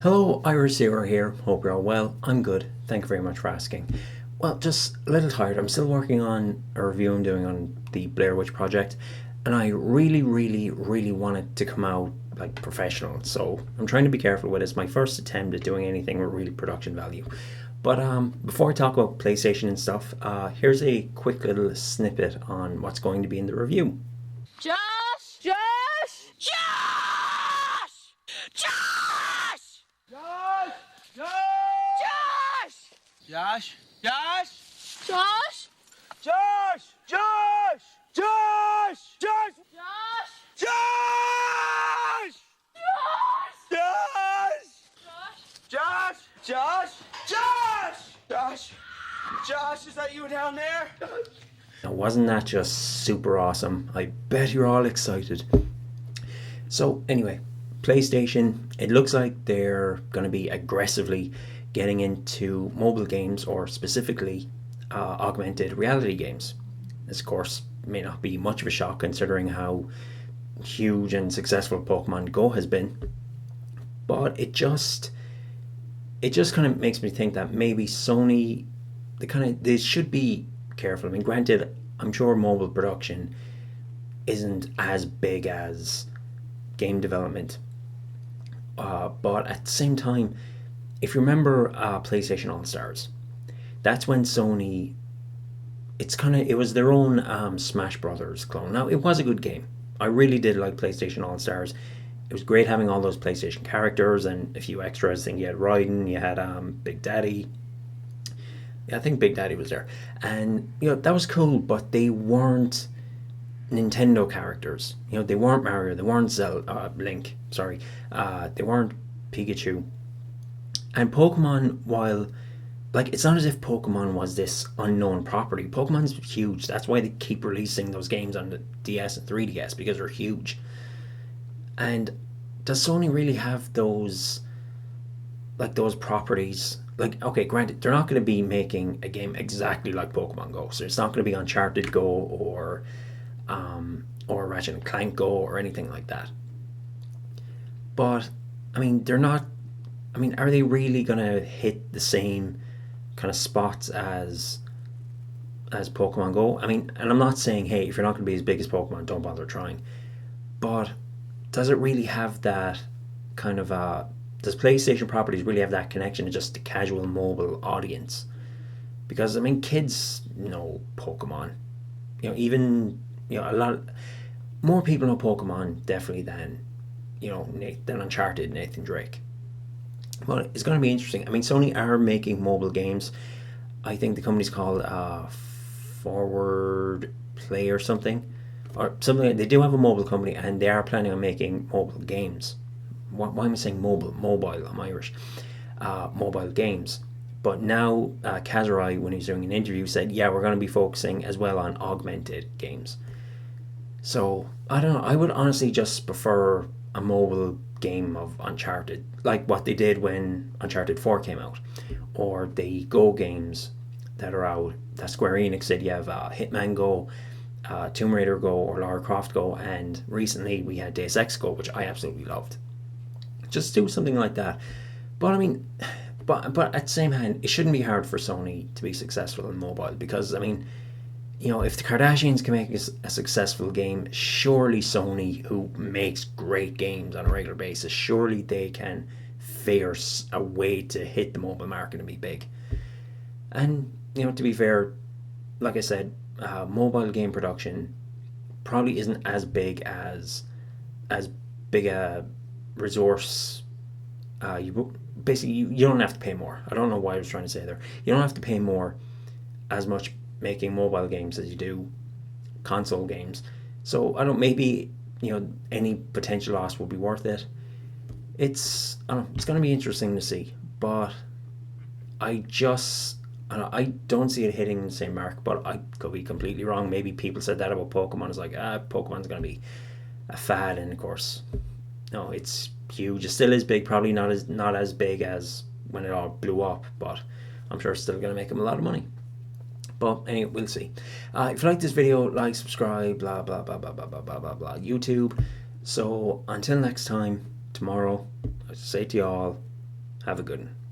Hello, Irish Zero here. Hope you're all well. I'm good. Thank you very much for asking. Well, just a little tired. I'm still working on a review I'm doing on the Blair Witch Project, and I really want it to come out like professional. So I'm trying to be careful with it. It's my first attempt at doing anything with real production value. But before I talk about PlayStation and stuff, here's a quick little snippet on what's going to be in the review. Josh! Josh! Josh! Josh! Josh! Josh! Josh! Josh! Josh! Josh! Josh! Josh! Josh! Josh! Josh! Josh! Josh! Josh! Josh! Josh, is that you down there? Now, wasn't that just super awesome? I bet you're all excited. So, anyway, PlayStation, it looks like they're going to be aggressively getting into mobile games or specifically augmented reality games. This, of course, may not be much of a shock considering how huge and successful Pokemon Go has been, but it just kind of makes me think that maybe Sony they should be careful. I mean, granted, I'm sure mobile production isn't as big as game development, but at the same time, if you remember PlayStation All Stars, that's when Sony it was their own Smash Brothers clone. Now it was a good game. I really did like PlayStation All Stars. It was great having all those PlayStation characters and a few extras. I think you had Raiden, you had Big Daddy. Yeah, I think Big Daddy was there, and that was cool. But they weren't Nintendo characters. They weren't Mario. They weren't Zelda, Link. Sorry, they weren't Pikachu. And Pokemon, while it's not as if Pokemon was this unknown property. Pokemon's huge. That's why they keep releasing those games on the DS and 3DS because they're huge. And does Sony really have those properties? Like, okay, granted, they're not going to be making a game exactly like Pokemon Go. So it's not going to be Uncharted Go or Ratchet and Clank Go or anything like that. But I mean, they're not. I mean, are they really going to hit the same kind of spots as Pokemon Go? I mean, and I'm not saying, hey, if you're not going to be as big as Pokemon, don't bother trying. But does it really have that kind of does PlayStation properties really have that connection to just the casual mobile audience? Because I mean, kids know Pokemon. Even a lot more people know Pokemon definitely than than Uncharted, Nathan Drake. Well, it's going to be interesting. I mean, Sony are making mobile games. I think the company's called Forward Play or something, or something. They do have a mobile company, and they are planning on making mobile games. Why am I saying mobile? Mobile. I'm Irish. Mobile games. But now Kazurai, when he was doing an interview, said, "Yeah, we're going to be focusing as well on augmented games." So I don't know. I would honestly just prefer a mobile game of Uncharted, like what they did when Uncharted 4 came out, or the Go games that are out. That Square Enix did. You have Hitman Go, Tomb Raider Go, or Lara Croft Go, and recently we had Deus Ex Go, which I absolutely loved. Just do something like that. But I mean, but at the same hand, it shouldn't be hard for Sony to be successful in mobile because I mean, if the Kardashians can make a successful game, surely Sony, who makes great games on a regular basis, surely they can figure a way to hit the mobile market and be big. And to be fair, like I said, mobile game production probably isn't as big a resource. You don't have to pay more. I don't know why I was trying to say there. You don't have to pay more as much making mobile games as you do console games. So I don't. Maybe any potential loss will be worth it. I don't know. It's going to be interesting to see, but I don't see it hitting the same mark. But I could be completely wrong. Maybe people said that about Pokemon. It's like Pokemon's going to be a fad, and of course, no, it's huge. It still is big. Probably not as big as when it all blew up, but I'm sure it's still going to make them a lot of money. But anyway, we'll see. If you like this video, like, subscribe, blah, blah, blah, blah, blah, blah, blah, blah, blah, YouTube. So until next time, tomorrow, I say to you all, Have a good one.